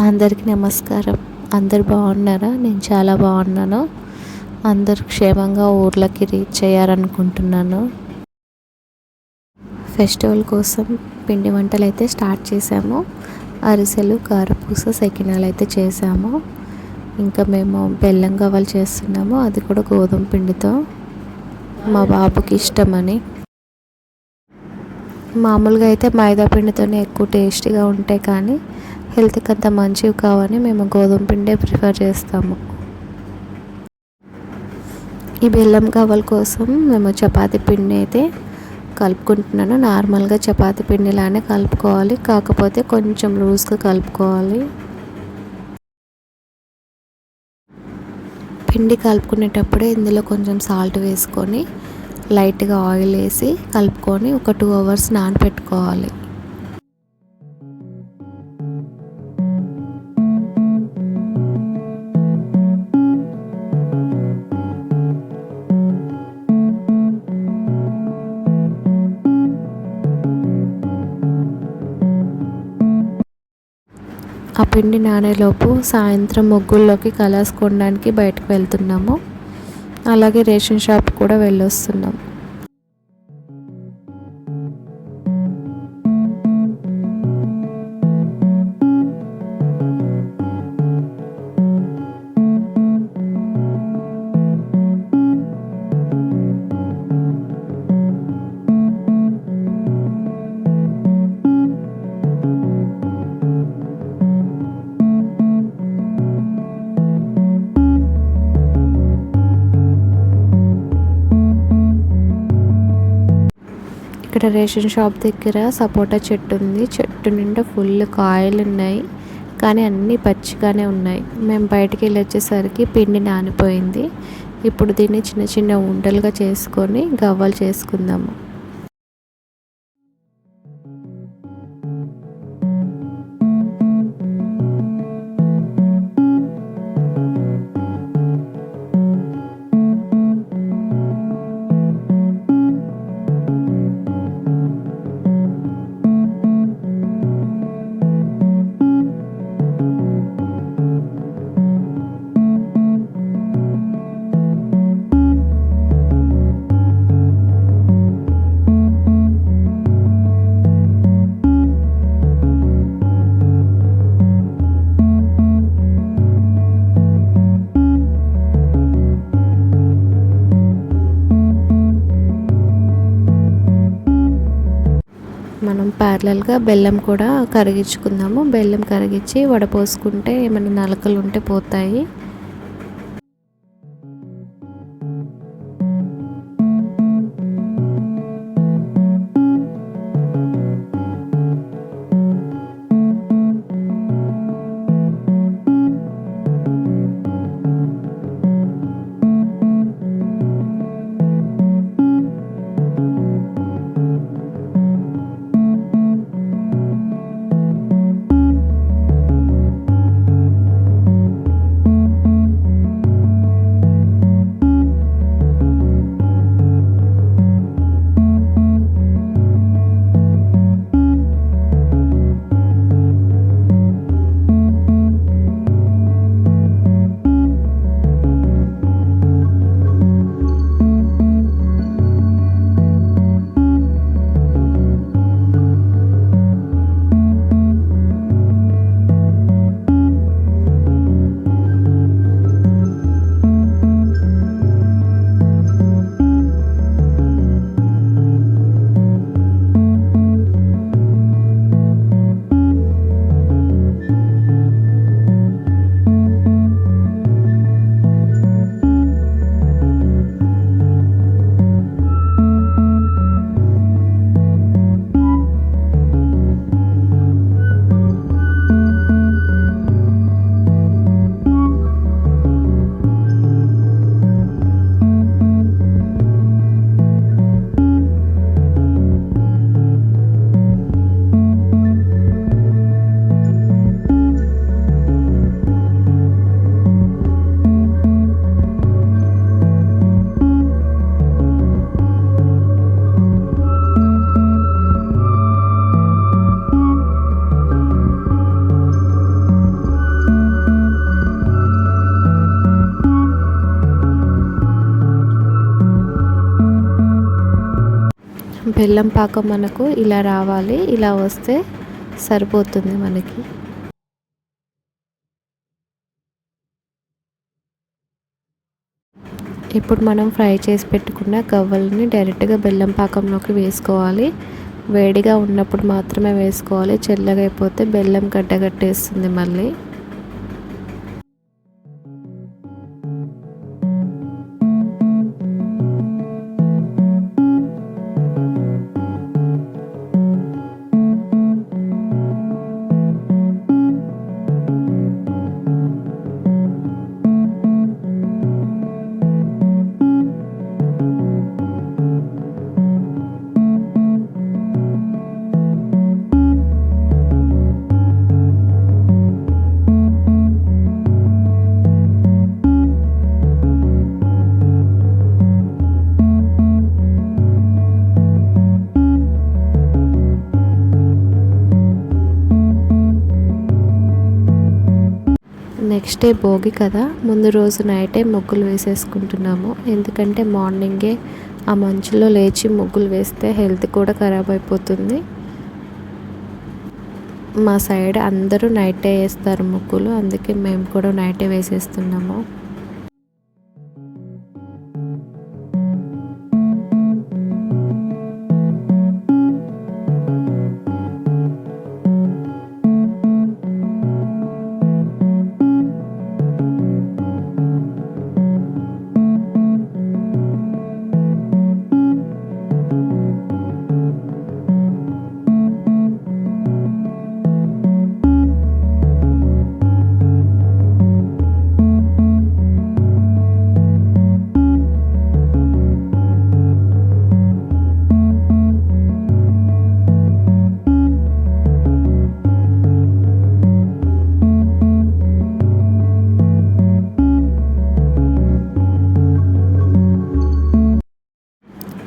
అందరికీ నమస్కారం. అందరు బాగున్నారా? నేను చాలా బాగున్నాను. అందరు క్షేమంగా ఊర్లకి రీచ్ అయ్యారనుకుంటున్నాను. ఫెస్టివల్ కోసం పిండి వంటలు అయితే స్టార్ట్ చేసాము. అరిసెలు, కారపూస, సకినాలు అయితే చేసాము. ఇంకా మేము బెల్లం గవ్వలు చేస్తున్నాము. అది కూడా గోధుమ పిండితో, మా బాబుకి ఇష్టమని. మామూలుగా అయితే మైదా పిండితోనే ఎక్కువ టేస్టీగా ఉంటాయి, కానీ హెల్త్కి అంత మంచివి కావని మేము గోధుమ పిండే ప్రిఫర్ చేస్తాము. ఈ బెల్లం గవ్వల కోసం మేము చపాతీ పిండి అయితే కలుపుకుంటున్నాను. నార్మల్గా చపాతీ పిండిలానే కలుపుకోవాలి, కాకపోతే కొంచెం లూజ్గా కలుపుకోవాలి. పిండి కలుపుకునేటప్పుడే ఇందులో కొంచెం సాల్ట్ వేసుకొని లైట్గా ఆయిల్ వేసి కలుపుకొని ఒక 2 అవర్స్ నానబెట్టుకోవాలి. ఆ పిండి నానేలోపు సాయంత్రం ముగ్గుల్లోకి కలర్స్ కొనడానికి బయటకు వెళ్తున్నాము. అలాగే రేషన్ షాప్ కూడా వెళ్ళొస్తున్నాం. ఇక్కడ రేషన్ షాప్ దగ్గర సపోటా చెట్టు ఉంది. చెట్టు నిండా ఫుల్ కాయలు ఉన్నాయి, కానీ అన్నీ పచ్చిగానే ఉన్నాయి. మేము బయటికి వెళ్ళి వచ్చేసరికి పిండి నానిపోయింది. ఇప్పుడు దీన్ని చిన్న చిన్న ఉండలుగా చేసుకొని గవ్వలు చేసుకుందాము. మనం ప్యారలల్గా బెల్లం కూడా కరిగించుకుందాము. బెల్లం కరిగించి వడపోసుకుంటే ఏమైనా నలకలు ఉంటే పోతాయి. బెల్లం పాకం మనకు ఇలా రావాలి, ఇలా వస్తే సరిపోతుంది మనకి. ఇప్పుడు మనం ఫ్రై చేసి పెట్టుకున్న గవ్వల్ని డైరెక్ట్గా బెల్లం పాకంలోకి వేసుకోవాలి. వేడిగా ఉన్నప్పుడు మాత్రమే వేసుకోవాలి, చల్లగా అయిపోతే బెల్లం గడ్డగట్టేస్తుంది మళ్ళీ. నెక్స్ట్ డే భోగి కదా, ముందు రోజు నైటే ముగ్గులు వేసేసుకుంటున్నాము. ఎందుకంటే మార్నింగే ఆ మంచులో లేచి ముగ్గులు వేస్తే హెల్త్ కూడా ఖరాబ్ అయిపోతుంది. మా సైడ్ అందరూ నైటే వేస్తారు ముగ్గులు, అందుకే మేము కూడా నైటే వేసేస్తున్నాము.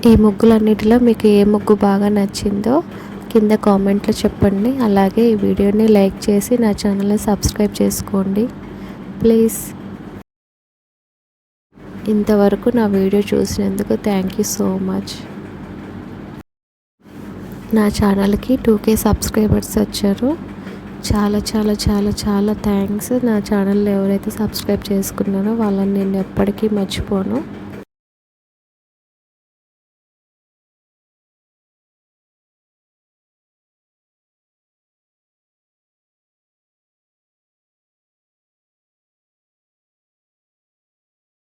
ఈ ముగ్గులన్నిటిలో మీకు ఏ ముగ్గు బాగా నచ్చిందో కింద కామెంట్లో చెప్పండి. అలాగే ఈ వీడియోని లైక్ చేసి నా ఛానల్ని సబ్స్క్రైబ్ చేసుకోండి ప్లీజ్. ఇంతవరకు నా వీడియో చూసినందుకు థ్యాంక్ యూ సో మచ్. నా ఛానల్కి 2K సబ్స్క్రైబర్స్ వచ్చారు. చాలా చాలా చాలా చాలా థ్యాంక్స్. నా ఛానల్లో ఎవరైతే సబ్స్క్రైబ్ చేసుకున్నారో వాళ్ళని నేను ఎప్పటికీ మర్చిపోను.